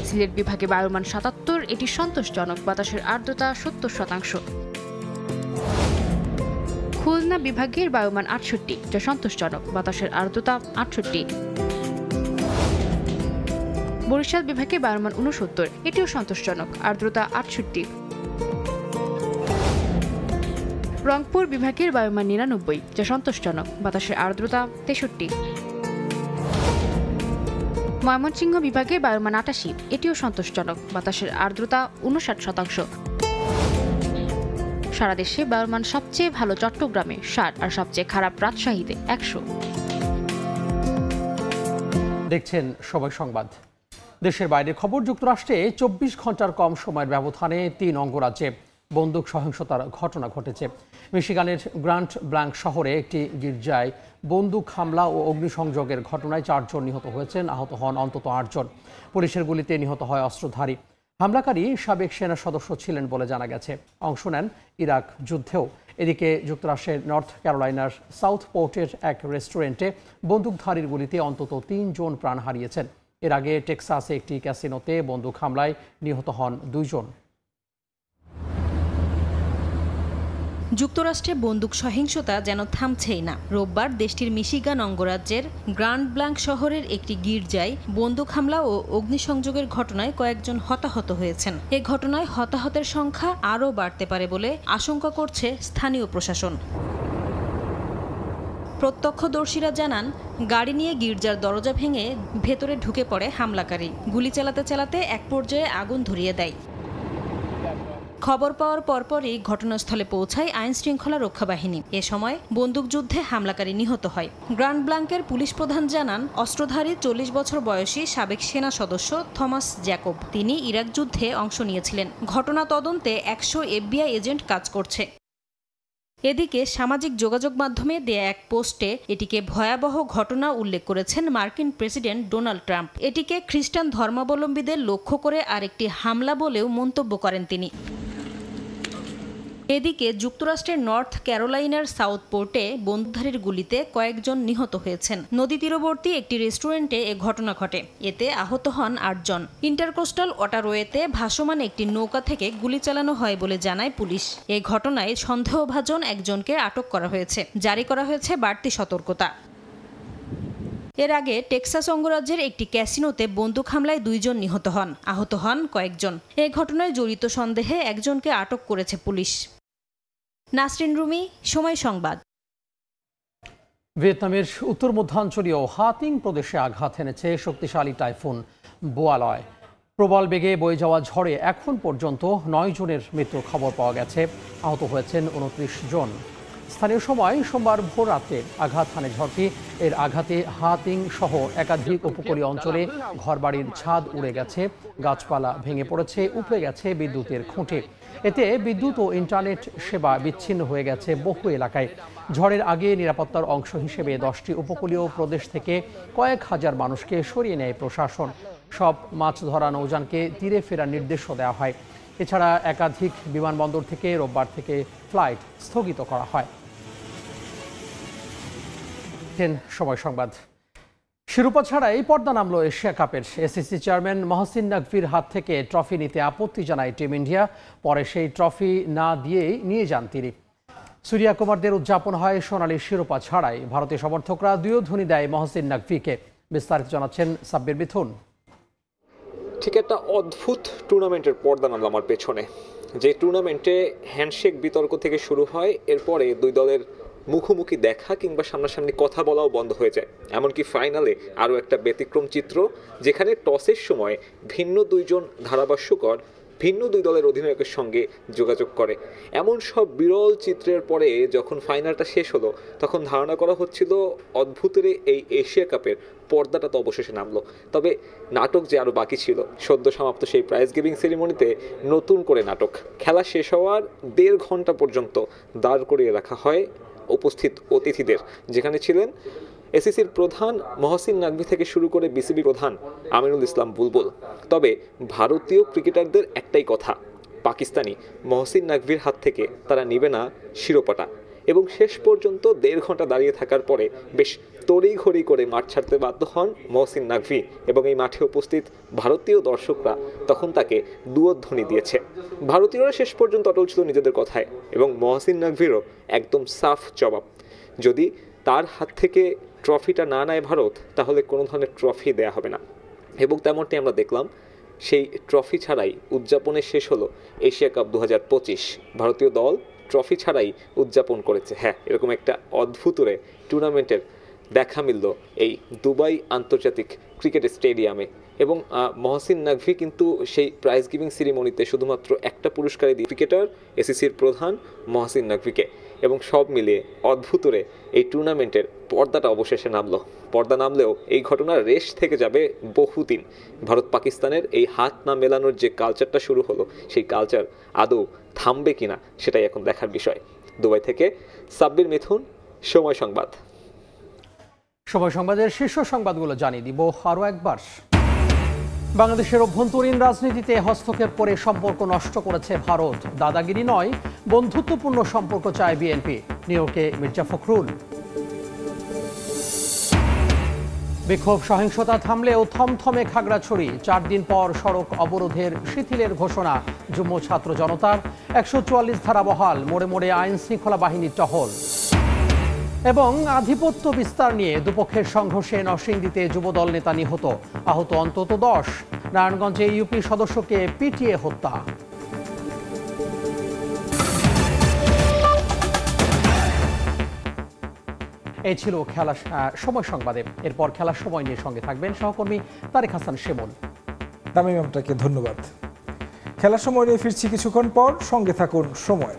সিলেট বিভাগে বায়ুর মান 77, এটি সন্তোষজনক, বাতাসের আর্দ্রতা 70%। খুলনা বিভাগের বায়ুমান 68, যা সন্তোষজনক, বাতাসের আর্দ্রতা 68। বরিশাল বিভাগে বায়ুমান 69, এটিও সন্তোষজনক, আর্দ্রতা 68। রংপুর বিভাগের বায়ুমান 99, যা সন্তোষজনক, বাতাসের আর্দ্রতা 63। ময়মনসিংহ বিভাগের বায়ুমান 88, এটিও সন্তোষজনক, বাতাসের আর্দ্রতা 59%। সারা দেশে বায়ুর মান সবচেয়ে ভালো চট্টগ্রামে 60 আর সবচেয়ে খারাপ রাজশাহীতে 100। দেখছেন সময় সংবাদ। দেশের বাইরের খবর। যুক্তরাষ্ট্রে 24 ঘন্টার কম সময়ের ব্যবধানে 3 অঙ্গরাজ্যে বন্দুক সহিংসতার ঘটনা ঘটেছে। মিশিগানের গ্র্যান্ড ব্ল্যাঙ্ক শহরে একটি গির্জায় বন্দুক হামলা ও অগ্নিসংযোগের ঘটনায় 4 জন নিহত হয়েছেন, আহত হন অন্তত 8 জন। পুলিশের গুলিতে নিহত হয় অস্ত্রধারী। হামলাকারী সাবেক সেনা সদস্য ছিলেন বলে জানা গেছে। অংশ নেন ইরাক যুদ্ধেও। এদিকে যুক্তরাষ্ট্রের নর্থ ক্যারোলাইনার সাউথ পোর্টের এক রেস্টুরেন্টে বন্দুকধারীর গুলিতে অন্তত 3 জন প্রাণ হারিয়েছেন। এর আগে টেক্সাসে একটি ক্যাসিনোতে বন্দুক হামলায় নিহত হন 2 জন। যুক্তরাষ্ট্রে বন্দুক সহিংসতা যেন থামছেই না। রোববার দেশটির মিশিগান অঙ্গরাজ্যের গ্র্যান্ড ব্ল্যাঙ্ক শহরের একটি গির্জায় বন্দুক হামলা ও অগ্নিসংযোগের ঘটনায় কয়েকজন হতাহত হয়েছেন। এ ঘটনায় হতাহতের সংখ্যা আরও বাড়তে পারে বলে আশঙ্কা করছে স্থানীয় প্রশাসন। প্রত্যক্ষদর্শীরা জানান, গাড়ি নিয়ে গির্জার দরজা ভেঙে ভেতরে ঢুকে পড়ে হামলাকারী। গুলি চালাতে চালাতে এক পর্যায়ে আগুন ধরিয়ে দেয়। খবর পাওয়ার পরপরই ঘটনাস্থলে পৌঁছায় আইন শৃঙ্খলা রক্ষা বাহিনী। এ সময় বন্দুকযুদ্ধে হামলাকারী নিহত হয়। গ্র্যান্ড ব্ল্যাঙ্কের পুলিশ প্রধান জানান, অস্ত্রধারী 40 বছর বয়সী সাবেক সেনা সদস্য থমাস জ্যাকব। তিনি ইরাক যুদ্ধে অংশ নিয়েছিলেন। ঘটনা তদন্তে 100 FBI এজেন্ট কাজ করছে। এদিকে সামাজিক যোগাযোগ মাধ্যমে দেয়া এক পোস্টে এটিকে ভয়াবহ ঘটনা উল্লেখ করেছেন মার্কিন প্রেসিডেন্ট ডোনাল্ড ট্রাম্প। এটিকে খ্রিস্টান ধর্মাবলম্বীদের লক্ষ্য করে আরেকটি হামলা বলেও মন্তব্য করেন তিনি। এদিকে যুক্তরাষ্ট্রের নর্থ ক্যারোলাইনার সাউথ পোর্টে বন্দুকধারীর গুলিতে কয়েকজন নিহত হয়েছেন। নদী তীরবর্তী একটি রেস্টুরেন্টে এ ঘটনা ঘটে। এতে আহত হন 8 জন। ইন্টারকোস্টাল ওয়াটারওয়েতে ভাসমান একটি নৌকা থেকে গুলি চালানো হয় বলে জানায় পুলিশ। এ ঘটনায় সন্দেহভাজন একজনকে আটক করা হয়েছে। জারি করা হয়েছে বাড়তি সতর্কতা। এর আগে টেক্সাস অঙ্গরাজ্যের একটি ক্যাসিনোতে বন্দুক হামলায় 2 জন নিহত হন। আহত হন কয়েকজন। এ ঘটনায় জড়িত সন্দেহে একজনকে আটক করেছে পুলিশ। নাসরিন রুমি, সময় সংবাদ। ভিয়েতনামের উত্তর মধ্যাঞ্চলীয় হাতিং প্রদেশে আঘাত এনেছে শক্তিশালী টাইফুন বোয়ালয়। প্রবল বেগে বয়ে যাওয়া ঝড়ে এখন পর্যন্ত 9 জনের মৃত্যুর খবর পাওয়া গেছে। আহত হয়েছেন 29 জন। স্থানীয় সময় সোমবার ভোর রাতে আঘাত হানে ঝড়টি। এর আঘাতে হাতিং সহ একাধিক উপকূলীয় অঞ্চলে ঘরবাড়ির ছাদ উড়ে গেছে, গাছপালা ভেঙে পড়েছে, উপড়ে গেছে বিদ্যুতের খুঁটি। এতে বিদ্যুৎ ও ইন্টারনেট সেবা বিচ্ছিন্ন হয়ে গেছে বহু এলাকায়। ঝড়ের আগে নিরাপত্তার অংশ হিসেবে 10টি উপকূলীয় প্রদেশ থেকে কয়েক হাজার মানুষকে সরিয়ে নেয় প্রশাসন। সব মাছ ধরা নৌযানকে তীরে ফেরার নির্দেশও দেওয়া হয়। এছাড়া একাধিক বিমানবন্দর থেকে রোববার থেকে ফ্লাইট স্থগিত করা হয়। সময় সংবাদ। শিরোপা ছাড়াই পর্দা নামল এশিয়া কাপের। এসিসি চেয়ারম্যান মহসিন নাকভির হাত থেকে ট্রফি নিতে আপত্তি জানায় টিম ইন্ডিয়া। পরে সেই ট্রফি না দিয়েই নিয়ে যান তিনি। সূর্যা কুমারদের উদযাপন হয় সোনালী শিরোপা ছাড়াই। ভারতীয় সমর্থকরা দুয়োধ্বনি দেয় মহসিন নাকভিকে। বিস্তারিত জানাচ্ছেন সাব্বির মিথুন। ঠিক একটা অদ্ভুত টুর্নামেন্টের পর্দা নামল আমার পেছনে, যে টুর্নামেন্টে হ্যান্ডশেক বিতর্ক থেকে শুরু হয়, এরপরে দুই দলের মুখোমুখি দেখা কিংবা সামনাসামনি কথা বলাও বন্ধ হয়ে যায়। এমনকি ফাইনালে আরও একটা ব্যতিক্রম চিত্র, যেখানে টসের সময় ভিন্ন 2 জন ধারাভাষ্যকর ভিন্ন 2 দলের অধিনায়কের সঙ্গে যোগাযোগ করে। এমন সব বিরল চিত্রের পরে যখন ফাইনালটা শেষ হলো, তখন ধারণা করা হচ্ছিল অদ্ভুতের এই এশিয়া কাপের পর্দাটা তো অবশেষে নামলো। তবে নাটক যে আরও বাকি ছিল। সদ্য সমাপ্ত সেই প্রাইজ গিভিং সেরিমনিতে নতুন করে নাটক। খেলা শেষ হওয়ার 1.5 ঘন্টা পর্যন্ত দাঁড় করিয়ে রাখা হয় উপস্থিত অতিথিদের, যেখানে ছিলেন এসিসির প্রধান মহসিন নাকভি থেকে শুরু করে বিসিবি প্রধান আমিনুল ইসলাম বুলবুল। তবে ভারতীয় ক্রিকেটারদের একটাই কথা, পাকিস্তানি মহসিন নাকভির হাত থেকে তারা নেবে না শিরোপাটা। এবং শেষ পর্যন্ত 1.5 ঘন্টা দাঁড়িয়ে থাকার পরে বেশ তড়িঘড়ি করে মাঠ ছাড়তে বাধ্য হন মহসিন নাকভি, এবং এই মাঠে উপস্থিত ভারতীয় দর্শকরা তখন তাকে দুয়োধ্বনি দিয়েছে। ভারতীয়রা শেষ পর্যন্ত অটল ছিল নিজেদের কথায়, এবং মহসিন নাকভিরও একদম সাফ জবাব। যদি তার হাত থেকে ট্রফিটা না নেয় ভারত, তাহলে কোনো ধরনের ট্রফি দেয়া হবে না। এবং তেমনটি আমরা দেখলাম। সেই ট্রফি ছাড়াই উদযাপনে শেষ হলো এশিয়া কাপ 2025। ভারতীয় দল ট্রফি ছাড়াই উদযাপন করেছে। হ্যাঁ, এরকম একটা অদ্ভুতরে টুর্নামেন্টের দেখা মিলল এই দুবাই আন্তর্জাতিক ক্রিকেট স্টেডিয়ামে। এবং মহসিন নাকভি কিন্তু সেই প্রাইজ গিভিং সেরিমনিতে শুধুমাত্র একটা পুরস্কারই দিয়ে ক্রিকেটার এসিসির প্রধান মহসিন নাকভিকে। এবং সব মিলিয়ে অদ্ভুতরে এই টুর্নামেন্টের পর্দাটা অবশেষে নামলো। পর্দা নামলেও এই ঘটনার রেশ থেকে যাবে বহুদিন। ভারত পাকিস্তানের এই হাত না মেলানোর যে কালচারটা শুরু হলো, সেই কালচার আদৌ থামবে কিনা সেটাই এখন দেখার বিষয়। দুবাই থেকে সাব্বির মিথুন, সময় সংবাদ। সময় সংবাদের শীর্ষ সংবাদগুলো জানিয়ে দিব আরও একবার। বাংলাদেশের অভ্যন্তরীণ রাজনীতিতে হস্তক্ষেপ করে সম্পর্ক নষ্ট করেছে ভারত। দাদাগিরি নয়, বন্ধুত্বপূর্ণ সম্পর্ক চায় বিএনপি। নিউ ইয়র্কে মির্জা ফখরুল। বিক্ষোভ সহিংসতা থামলেও থমথমে খাগড়াছড়ি, 4 দিন পর সড়ক অবরোধের শিথিলের ঘোষণা যুগ্ম ছাত্র জনতার। 144 ধারা বহাল, মোড়ে মোড়ে আইন শৃঙ্খলা বাহিনীর টহল। এবং আধিপত্য বিস্তার নিয়ে দুপক্ষের সংঘর্ষে নরসিংদীতে যুবদল নেতা নিহত, আহত অন্তত 10। নারায়ণগঞ্জে ইউপি সদস্যকে পিটিয়ে হত্যা। এই ছিল খেলা সময় সংবাদে। এরপর খেলার সময় নিয়ে সঙ্গে থাকবেন সহকর্মী তারেক হাসান শিমুল। তামিম আপনাকে ধন্যবাদ। খেলার সময় নিয়ে ফিরছি কিছুক্ষণ পর, সঙ্গে থাকুন সময়।